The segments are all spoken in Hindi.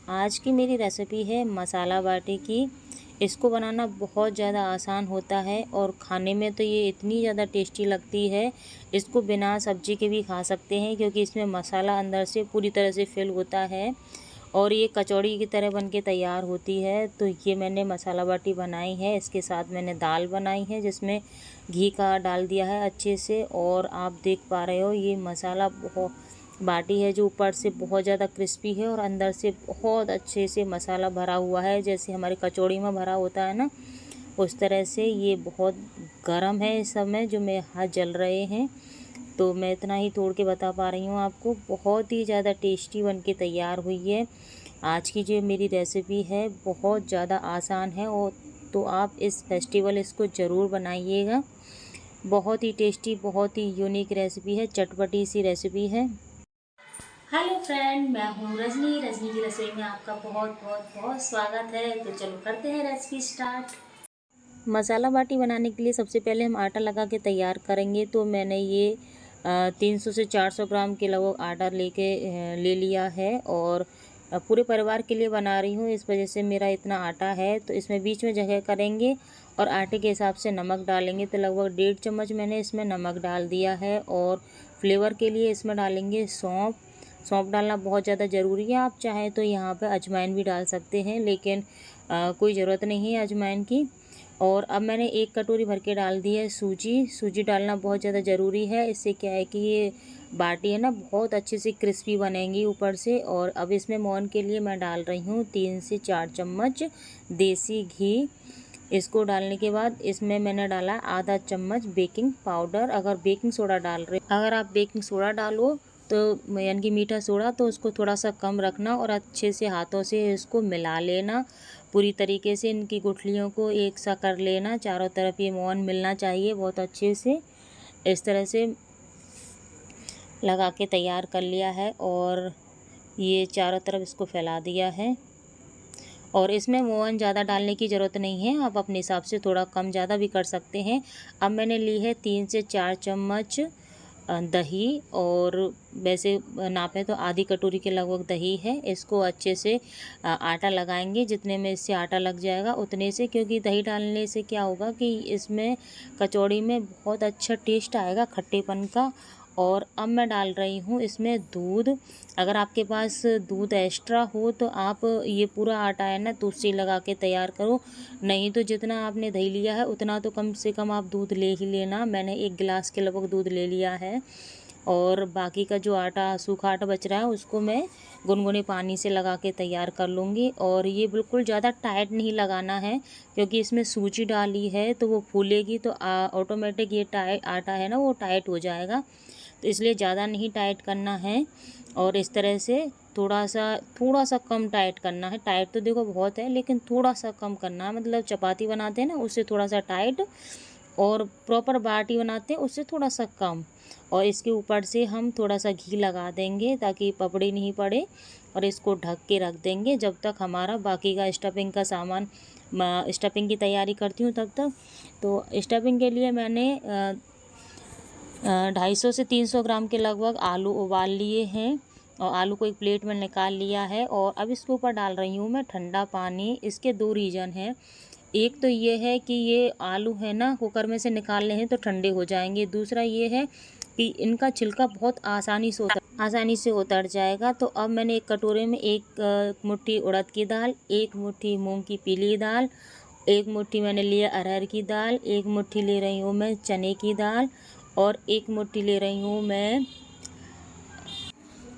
आज की मेरी रेसिपी है मसाला बाटी की। इसको बनाना बहुत ज़्यादा आसान होता है और खाने में तो ये इतनी ज़्यादा टेस्टी लगती है। इसको बिना सब्जी के भी खा सकते हैं क्योंकि इसमें मसाला अंदर से पूरी तरह से फिल होता है और ये कचौड़ी की तरह बनके तैयार होती है। तो ये मैंने मसाला बाटी बनाई है। इसके साथ मैंने दाल बनाई है जिसमें घी का डाल दिया है अच्छे से। और आप देख पा रहे हो ये मसाला बहुत बाटी है जो ऊपर से बहुत ज़्यादा क्रिस्पी है और अंदर से बहुत अच्छे से मसाला भरा हुआ है, जैसे हमारी कचौड़ी में भरा होता है ना, उस तरह से। ये बहुत गर्म है इस समय, जो मेरे हाथ जल रहे हैं, तो मैं इतना ही तोड़ के बता पा रही हूँ आपको। बहुत ही ज़्यादा टेस्टी बन के तैयार हुई है। आज की जो मेरी रेसिपी है बहुत ज़्यादा आसान है, और तो आप इस फेस्टिवल इसको ज़रूर बनाइएगा। बहुत ही टेस्टी, बहुत ही यूनिक रेसिपी है, चटपटी सी रेसिपी है। हेलो फ्रेंड, मैं हूँ रजनी। रजनी की रसोई में आपका बहुत बहुत बहुत स्वागत है। तो चलो करते हैं रेसिपी स्टार्ट। मसाला बाटी बनाने के लिए सबसे पहले हम आटा लगा के तैयार करेंगे। तो मैंने ये 300 से 400 ग्राम के लगभग आटा ले लिया है और पूरे परिवार के लिए बना रही हूँ, इस वजह से मेरा इतना आटा है। तो इसमें बीच में जगह करेंगे और आटे के हिसाब से नमक डालेंगे। तो लगभग 1.5 चम्मच मैंने इसमें नमक डाल दिया है। और फ्लेवर के लिए इसमें डालेंगे सौंफ। सौंफ डालना बहुत ज़्यादा ज़रूरी है। आप चाहें तो यहाँ पे अजवाइन भी डाल सकते हैं, लेकिन कोई ज़रूरत नहीं है अजवाइन की। और अब मैंने 1 कटोरी भर के डाल दी है सूजी। सूजी डालना बहुत ज़्यादा ज़रूरी है। इससे क्या है कि ये बाटी है ना बहुत अच्छे से क्रिस्पी बनेंगी ऊपर से। और अब इसमें मोहन के लिए मैं डाल रही हूँ 3 से 4 चम्मच देसी घी। इसको डालने के बाद इसमें मैंने डाला आधा चम्मच बेकिंग पाउडर। अगर बेकिंग सोडा डाल रहे, अगर आप बेकिंग सोडा डालो तो यानी कि मीठा सोडा, तो उसको थोड़ा सा कम रखना और अच्छे से हाथों से इसको मिला लेना। पूरी तरीके से इनकी गुठलियों को एक सा कर लेना। चारों तरफ ये मोहन मिलना चाहिए बहुत अच्छे से। इस तरह से लगा के तैयार कर लिया है और ये चारों तरफ इसको फैला दिया है। और इसमें मोहन ज़्यादा डालने की ज़रूरत नहीं है, आप अपने हिसाब से थोड़ा कम ज़्यादा भी कर सकते हैं। अब मैंने ली है 3 से 4 चम्मच दही, और वैसे नापें तो आधी कटोरी के लगभग दही है। इसको अच्छे से आटा लगाएंगे, जितने में इससे आटा लग जाएगा उतने से, क्योंकि दही डालने से क्या होगा कि इसमें कचौड़ी में बहुत अच्छा टेस्ट आएगा खट्टेपन का। और अब मैं डाल रही हूँ इसमें दूध। अगर आपके पास दूध एक्स्ट्रा हो तो आप ये पूरा आटा है ना तो उससे लगा के तैयार करो, नहीं तो जितना आपने दही लिया है उतना तो कम से कम आप दूध ले ही लेना। मैंने 1 गिलास के लगभग दूध ले लिया है। और बाकी का जो आटा, सूखा आटा बच रहा है, उसको मैं गुनगुने पानी से लगा के तैयार कर लूँगी। और ये बिल्कुल ज़्यादा टाइट नहीं लगाना है, क्योंकि इसमें सूजी डाली है तो वो फूलेगी तो ऑटोमेटिक ये आटा है ना वो टाइट हो जाएगा। तो इसलिए ज़्यादा नहीं टाइट करना है। और इस तरह से थोड़ा सा कम टाइट करना है। टाइट तो देखो बहुत है, लेकिन थोड़ा सा कम करना है। मतलब चपाती बनाते हैं ना उससे थोड़ा सा टाइट, और प्रॉपर बाटी बनाते हैं उससे थोड़ा सा कम। और इसके ऊपर से हम थोड़ा सा घी लगा देंगे ताकि पपड़ी नहीं पड़े, और इसको ढक के रख देंगे जब तक हमारा बाकी का स्टफिंग का सामान, स्टफिंग की तैयारी करती हूँ तब तक। तो स्टफिंग के लिए मैंने 250 से 300 ग्राम के लगभग आलू उबाल लिए हैं, और आलू को एक प्लेट में निकाल लिया है। और अब इसके ऊपर डाल रही हूँ मैं ठंडा पानी। इसके 2 रीज़न हैं। एक तो ये है कि ये आलू है ना कुकर में से निकालने हैं तो ठंडे हो जाएंगे। दूसरा ये है कि इनका छिलका बहुत आसानी से उतर जाएगा। तो अब मैंने एक कटोरे में 1 मुट्ठी उड़द की दाल, 1 मुट्ठी मूंग की पीली दाल, 1 मुट्ठी मैंने लिया अरहर की दाल, 1 मुट्ठी ले रही हूँ मैं चने की दाल, और 1 मुट्ठी ले रही हूँ मैं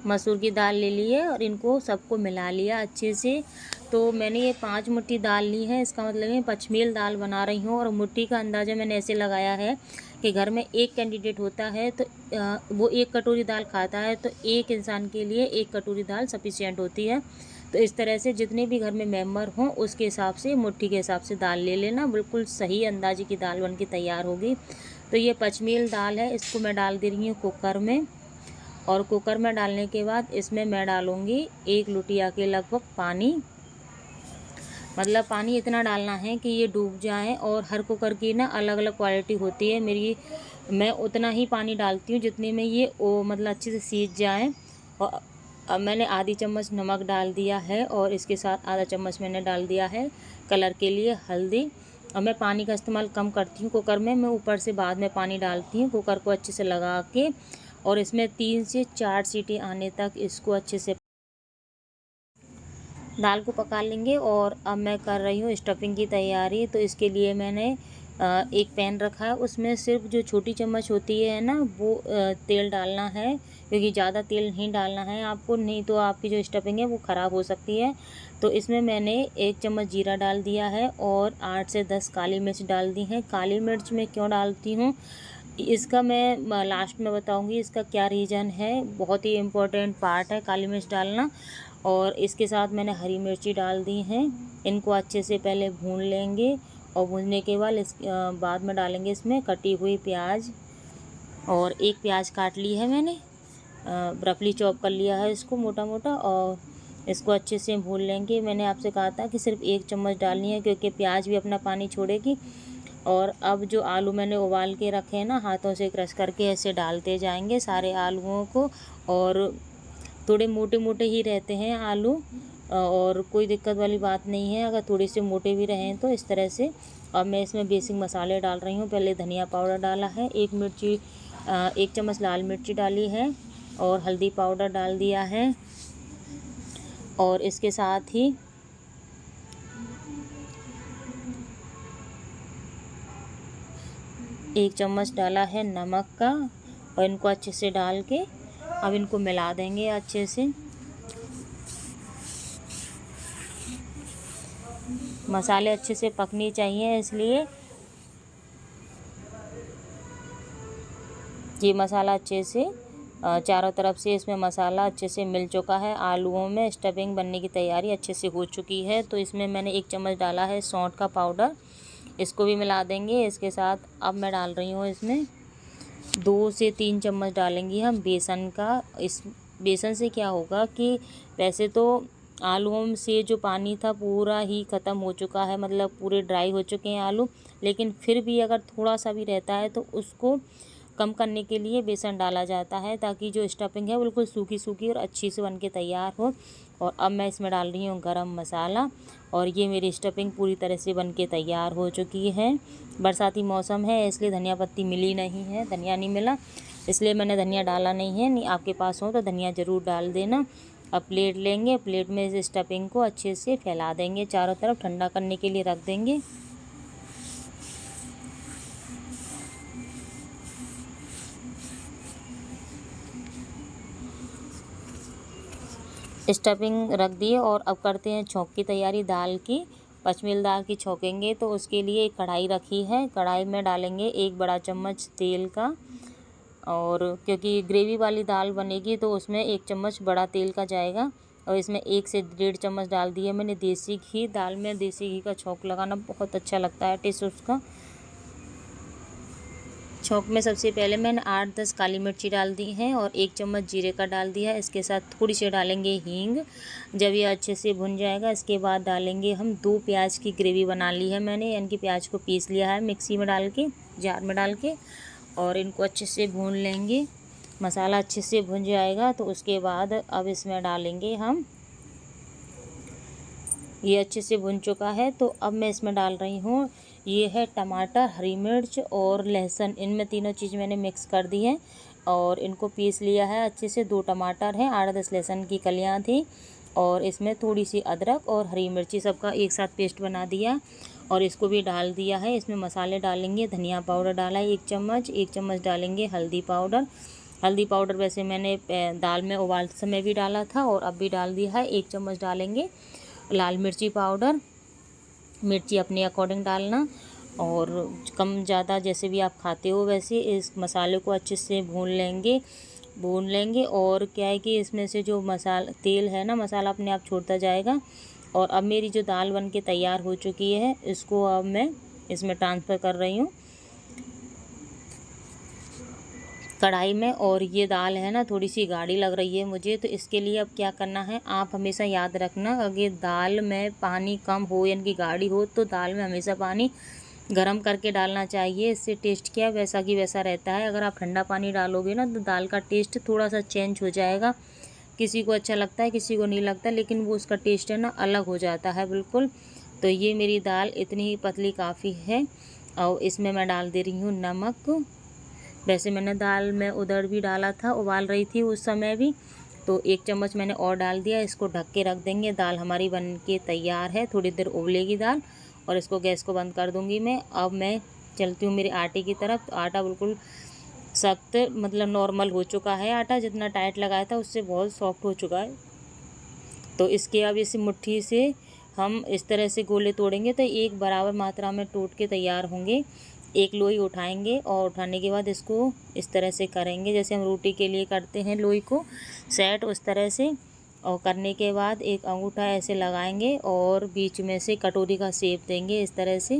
मसूर की दाल ले ली है। और इनको सबको मिला लिया अच्छे से। तो मैंने ये 5 मुट्ठी दाल ली है। इसका मतलब है पचमेल दाल बना रही हूँ। और मुट्ठी का अंदाज़ा मैंने ऐसे लगाया है कि घर में 1 कैंडिडेट होता है तो वो 1 कटोरी दाल खाता है, तो 1 इंसान के लिए 1 कटोरी दाल सफिशिएंट होती है। तो इस तरह से जितने भी घर में मेंबर हों उसके हिसाब से, मुट्ठी के हिसाब से दाल ले लेना। बिल्कुल सही अंदाजे की दाल बन के तैयार होगी। तो ये पचमेल दाल है, इसको मैं डाल दे रही हूँ कुकर में। और कुकर में डालने के बाद इसमें मैं डालूँगी 1 लुटिया के लगभग पानी। मतलब पानी इतना डालना है कि ये डूब जाए। और हर कुकर की ना अलग अलग क्वालिटी होती है। मैं उतना ही पानी डालती हूँ जितने में ये मतलब अच्छे से सीज जाए। और अब मैंने आधी चम्मच नमक डाल दिया है और इसके साथ आधा चम्मच मैंने डाल दिया है कलर के लिए हल्दी। और मैं पानी का इस्तेमाल कम करती हूँ कुकर में, मैं ऊपर से बाद में पानी डालती हूँ। कुकर को अच्छे से लगा के और इसमें 3 से 4 सीटी आने तक इसको अच्छे से दाल को पका लेंगे। और अब मैं कर रही हूँ स्टफिंग की तैयारी। तो इसके लिए मैंने एक पैन रखा है, उसमें सिर्फ जो छोटी चम्मच होती है ना वो तेल डालना है, क्योंकि ज़्यादा तेल नहीं डालना है आपको, नहीं तो आपकी जो स्टफिंग है वो ख़राब हो सकती है। तो इसमें मैंने 1 चम्मच जीरा डाल दिया है और 8 से 10 काली मिर्च डाल दी हैं। काली मिर्च मैं क्यों डालती हूँ इसका मैं लास्ट में बताऊँगी, इसका क्या रीज़न है। बहुत ही इम्पोर्टेंट पार्ट है काली मिर्च डालना। और इसके साथ मैंने हरी मिर्ची डाल दी हैं, इनको अच्छे से पहले भून लेंगे और भूनने के बाद बाद में डालेंगे इसमें कटी हुई प्याज। और एक प्याज काट ली है मैंने, रफली चॉप कर लिया है इसको मोटा मोटा, और इसको अच्छे से भून लेंगे। मैंने आपसे कहा था कि सिर्फ 1 चम्मच डालनी है, क्योंकि प्याज भी अपना पानी छोड़ेगी। और अब जो आलू मैंने उबाल के रखे हैं ना, हाथों से क्रश करके ऐसे डालते जाएंगे सारे आलूओं को। और थोड़े मोटे मोटे ही रहते हैं आलू, और कोई दिक्कत वाली बात नहीं है अगर थोड़े से मोटे भी रहें तो इस तरह से। अब मैं इसमें बेसिक मसाले डाल रही हूँ। पहले धनिया पाउडर डाला है, 1 चम्मच लाल मिर्ची डाली है और हल्दी पाउडर डाल दिया है। और इसके साथ ही एक चम्मच डाला है नमक का, और इनको अच्छे से डाल के अब इनको मिला देंगे अच्छे से। मसाले अच्छे से पकने चाहिए, इसलिए ये मसाला अच्छे से चारों तरफ से इसमें मसाला अच्छे से मिल चुका है। आलूओं में स्टफिंग बनने की तैयारी अच्छे से हो चुकी है। तो इसमें मैंने 1 चम्मच डाला है सौंठ का पाउडर, इसको भी मिला देंगे। इसके साथ अब मैं डाल रही हूँ इसमें 2 से 3 चम्मच डालेंगे हम बेसन का। इस बेसन से क्या होगा कि वैसे तो आलूओं से जो पानी था पूरा ही ख़त्म हो चुका है, मतलब पूरे ड्राई हो चुके हैं आलू, लेकिन फिर भी अगर थोड़ा सा भी रहता है तो उसको कम करने के लिए बेसन डाला जाता है, ताकि जो स्टफिंग है बिल्कुल सूखी सूखी और अच्छी से बन के तैयार हो। और अब मैं इसमें डाल रही हूँ गरम मसाला, और ये मेरी स्टफिंग पूरी तरह से बन के तैयार हो चुकी है। बरसाती मौसम है इसलिए धनिया पत्ती मिली नहीं है, धनिया नहीं मिला, इसलिए मैंने धनिया डाला नहीं है। नहीं आपके पास हो तो धनिया ज़रूर डाल देना। अब प्लेट लेंगे, प्लेट में इस स्टफिंग को अच्छे से फैला देंगे, चारों तरफ ठंडा करने के लिए रख देंगे। स्टफिंग रख दिए और अब करते हैं छौंक की तैयारी दाल की। पचमेल दाल की छौंकेंगे तो उसके लिए एक कढ़ाई रखी है, कढ़ाई में डालेंगे 1 बड़ा चम्मच तेल का। और क्योंकि ग्रेवी वाली दाल बनेगी तो उसमें 1 चम्मच बड़ा तेल का जाएगा। और इसमें 1 से 1.5 चम्मच डाल दिए मैंने देसी घी। दाल में देसी घी का छौंक लगाना बहुत अच्छा लगता है, टेस्ट उसका। छौंक में सबसे पहले मैंने 8-10 काली मिर्ची डाल दी हैं और 1 चम्मच जीरे का डाल दिया है। इसके साथ थोड़ी सी डालेंगे हींग। जब ये अच्छे से भुन जाएगा इसके बाद डालेंगे हम 2 प्याज की ग्रेवी बना ली है मैंने, यानी कि प्याज को पीस लिया है मिक्सी में डाल के, जार में डाल के, और इनको अच्छे से भून लेंगे। मसाला अच्छे से भुन जाएगा तो उसके बाद अब इसमें डालेंगे हम, ये अच्छे से भुन चुका है तो अब मैं इसमें डाल रही हूँ, ये है टमाटर, हरी मिर्च और लहसुन, इनमें तीनों चीज़ मैंने मिक्स कर दी है और इनको पीस लिया है अच्छे से। 2 टमाटर हैं, 8-10 लहसुन की कलियाँ थी, और इसमें थोड़ी सी अदरक और हरी मिर्ची सबका एक साथ पेस्ट बना दिया और इसको भी डाल दिया है। इसमें मसाले डालेंगे, धनिया पाउडर डाला है 1 चम्मच, 1 चम्मच डालेंगे हल्दी पाउडर। हल्दी पाउडर वैसे मैंने दाल में उबालते समय भी डाला था और अब भी डाल दिया है। 1 चम्मच डालेंगे लाल मिर्ची पाउडर, मिर्ची अपने अकॉर्डिंग डालना, और कम ज़्यादा जैसे भी आप खाते हो वैसे। इस मसाले को अच्छे से भून लेंगे और क्या है कि इसमें से जो तेल है ना, मसाला अपने आप छोड़ता जाएगा। और अब मेरी जो दाल बन के तैयार हो चुकी है इसको अब मैं इसमें ट्रांसफ़र कर रही हूँ कढ़ाई में। और ये दाल है ना थोड़ी सी गाढ़ी लग रही है मुझे, तो इसके लिए अब क्या करना है, आप हमेशा याद रखना, अगर दाल में पानी कम हो यानी कि गाढ़ी हो तो दाल में हमेशा पानी गरम करके डालना चाहिए। इससे टेस्ट क्या वैसा की वैसा रहता है। अगर आप ठंडा पानी डालोगे ना तो दाल का टेस्ट थोड़ा सा चेंज हो जाएगा, किसी को अच्छा लगता है, किसी को नहीं लगता, लेकिन वो उसका टेस्ट है ना अलग हो जाता है बिल्कुल। तो ये मेरी दाल इतनी ही पतली काफ़ी है और इसमें मैं डाल दे रही हूँ नमक। वैसे मैंने दाल में उधर भी डाला था, उबाल रही थी उस समय भी, तो 1 चम्मच मैंने और डाल दिया। इसको ढक के रख देंगे। दाल हमारी बन के तैयार है, थोड़ी देर उबलेगी दाल और इसको गैस को बंद कर दूँगी मैं। अब मैं चलती हूँ मेरे आटे की तरफ। तो आटा बिल्कुल सख्त मतलब नॉर्मल हो चुका है आटा, जितना टाइट लगाया था उससे बहुत सॉफ्ट हो चुका है। तो इसके अब इस मुट्ठी से हम इस तरह से गोले तोड़ेंगे तो एक बराबर मात्रा में टूट के तैयार होंगे। एक लोई उठाएंगे और उठाने के बाद इसको इस तरह से करेंगे जैसे हम रोटी के लिए करते हैं लोई को सेट, उस तरह से। और करने के बाद एक अंगूठा ऐसे लगाएंगे और बीच में से कटोरी का शेप देंगे इस तरह से।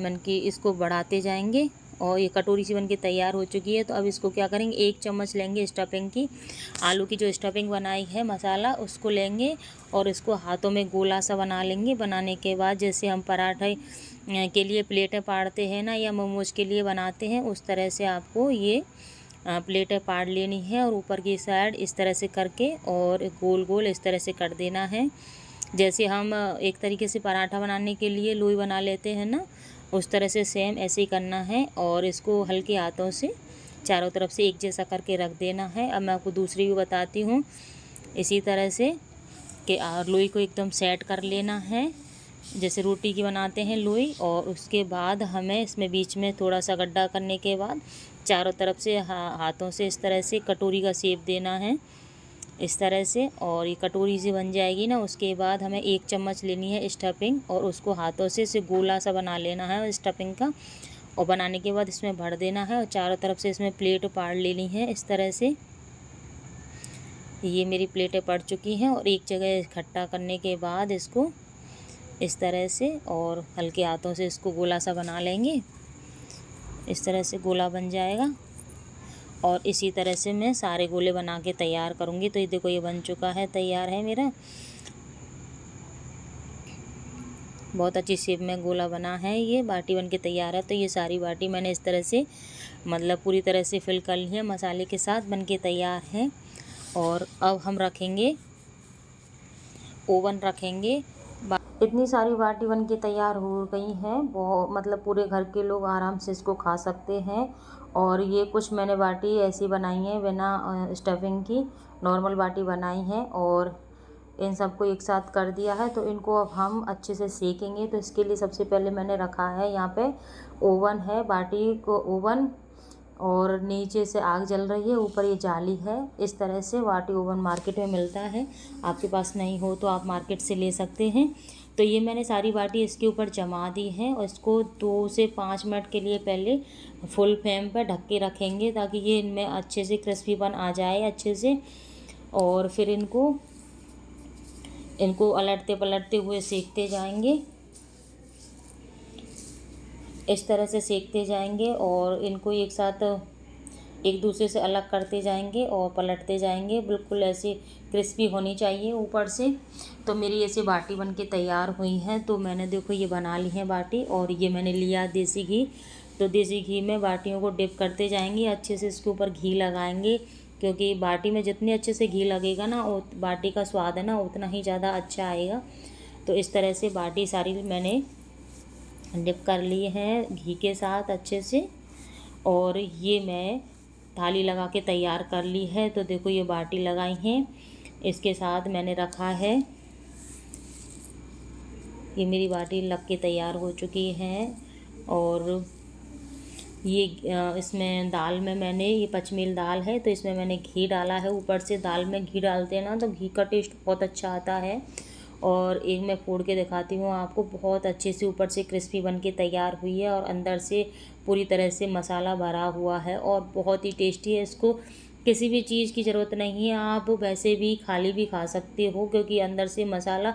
मन की इसको बढ़ाते जाएंगे और ये कटोरी सी बनके तैयार हो चुकी है। तो अब इसको क्या करेंगे, 1 चम्मच लेंगे स्टफिंग की, आलू की जो स्टफिंग बनाई है मसाला उसको लेंगे और इसको हाथों में गोला सा बना लेंगे। बनाने के बाद जैसे हम पराठे के लिए प्लेटें पाड़ते हैं ना, या मोमोज के लिए बनाते हैं, उस तरह से आपको ये प्लेटें पाड़ लेनी है और ऊपर की साइड इस तरह से करके और गोल गोल इस तरह से कर देना है। जैसे हम एक तरीके से पराठा बनाने के लिए लोई बना लेते हैं ना, उस तरह से सेम ऐसे ही करना है। और इसको हल्के हाथों से चारों तरफ से एक जैसा करके रख देना है। अब मैं आपको दूसरी भी बताती हूँ इसी तरह से कि लोई को एकदम सेट कर लेना है जैसे रोटी की बनाते हैं लोई। और उसके बाद हमें इसमें बीच में थोड़ा सा गड्ढा करने के बाद चारों तरफ से हाथों से इस तरह से कटोरी का शेप देना है इस तरह से। और ये कटोरी से बन जाएगी ना, उसके बाद हमें 1 चम्मच लेनी है स्टफिंग और उसको हाथों से इसे गोला सा बना लेना है स्टफिंग का। और बनाने के बाद इसमें भर देना है और चारों तरफ से इसमें प्लेट पाड़ लेनी है इस तरह से। ये मेरी प्लेटें पड़ चुकी हैं और एक जगह इकट्ठा करने के बाद इसको इस तरह से और हल्के हाथों से इसको गोला सा बना लेंगे। इस तरह से गोला बन जाएगा और इसी तरह से मैं सारे गोले बना के तैयार करूँगी। तो ये देखो ये बन चुका है, तैयार है मेरा, बहुत अच्छी शेप में गोला बना है, ये बाटी बन के तैयार है। तो ये सारी बाटी मैंने इस तरह से मतलब पूरी तरह से फिल कर ली है, मसाले के साथ बन के तैयार है। और अब हम रखेंगे ओवन रखेंगे। इतनी सारी बाटी बन के तैयार हो गई हैं, बहुत मतलब पूरे घर के लोग आराम से इसको खा सकते हैं। और ये कुछ मैंने बाटी ऐसी बनाई है बिना स्टफिंग की, नॉर्मल बाटी बनाई है और इन सबको एक साथ कर दिया है। तो इनको अब हम अच्छे से सेकेंगे। तो इसके लिए सबसे पहले मैंने रखा है यहाँ पे ओवन है, बाटी को ओवन, और नीचे से आग जल रही है, ऊपर ये जाली है। इस तरह से बाटी ओवन मार्केट में मिलता है, आपके पास नहीं हो तो आप मार्केट से ले सकते हैं। तो ये मैंने सारी बाटी इसके ऊपर जमा दी है और इसको 2 से 5 मिनट के लिए पहले फुल फ्लेम पर ढक के रखेंगे ताकि ये इनमें अच्छे से क्रिस्पीपन आ जाए अच्छे से। और फिर इनको अलटते पलटते हुए सेकते जाएंगे, इस तरह से सेकते जाएंगे और इनको एक साथ एक दूसरे से अलग करते जाएंगे और पलटते जाएंगे। बिल्कुल ऐसे क्रिस्पी होनी चाहिए ऊपर से। तो मेरी ऐसे बाटी बन के तैयार हुई है। तो मैंने देखो ये बना ली है बाटी और ये मैंने लिया देसी घी। तो देसी घी में बाटियों को डिप करते जाएंगे, अच्छे से इसके ऊपर घी लगाएंगे क्योंकि बाटी में जितने अच्छे से घी लगेगा ना बाटी का स्वाद है ना उतना ही ज़्यादा अच्छा आएगा। तो इस तरह से बाटी सारी मैंने डिप कर ली है घी के साथ अच्छे से और ये मैं थाली लगा के तैयार कर ली है। तो देखो ये बाटी लगाई है, इसके साथ मैंने रखा है, ये मेरी बाटी लग के तैयार हो चुकी है। और ये इसमें दाल में मैंने ये पचमेल दाल है तो इसमें मैंने घी डाला है ऊपर से। दाल में घी डालते हैं ना तो घी का टेस्ट बहुत अच्छा आता है। और एक मैं फोड़ के दिखाती हूँ आपको, बहुत अच्छे से ऊपर से क्रिस्पी बन के तैयार हुई है और अंदर से पूरी तरह से मसाला भरा हुआ है और बहुत ही टेस्टी है। इसको किसी भी चीज़ की ज़रूरत नहीं है, आप वैसे भी खाली भी खा सकते हो क्योंकि अंदर से मसाला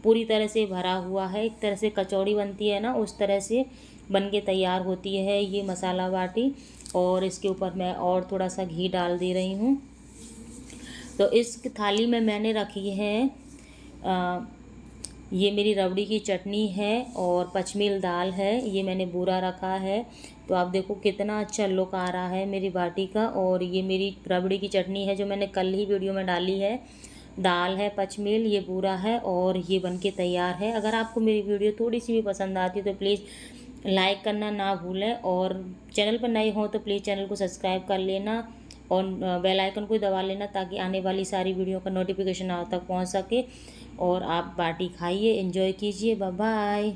पूरी तरह से भरा हुआ है। एक तरह से कचौड़ी बनती है ना उस तरह से बन के तैयार होती है ये मसाला बाटी। और इसके ऊपर मैं और थोड़ा सा घी डाल दे रही हूँ। तो इस थाली में मैंने रखी है ये मेरी रबड़ी की चटनी है और पचमील दाल है, ये मैंने बूरा रखा है। तो आप देखो कितना अच्छा लुक आ रहा है मेरी बाटी का। और ये मेरी रबड़ी की चटनी है जो मैंने कल ही वीडियो में डाली है। दाल है पचमील, ये बूरा है और ये बनके तैयार है। अगर आपको मेरी वीडियो थोड़ी सी भी पसंद आती है तो प्लीज़ लाइक करना ना भूलें, और चैनल पर नए हों तो प्लीज़ चैनल को सब्सक्राइब कर लेना और बेल आइकन को दबा लेना, ताकि आने वाली सारी वीडियो का नोटिफिकेशन आप तक पहुंच सके। और आप बाटी खाइए, एंजॉय कीजिए। Bye bye.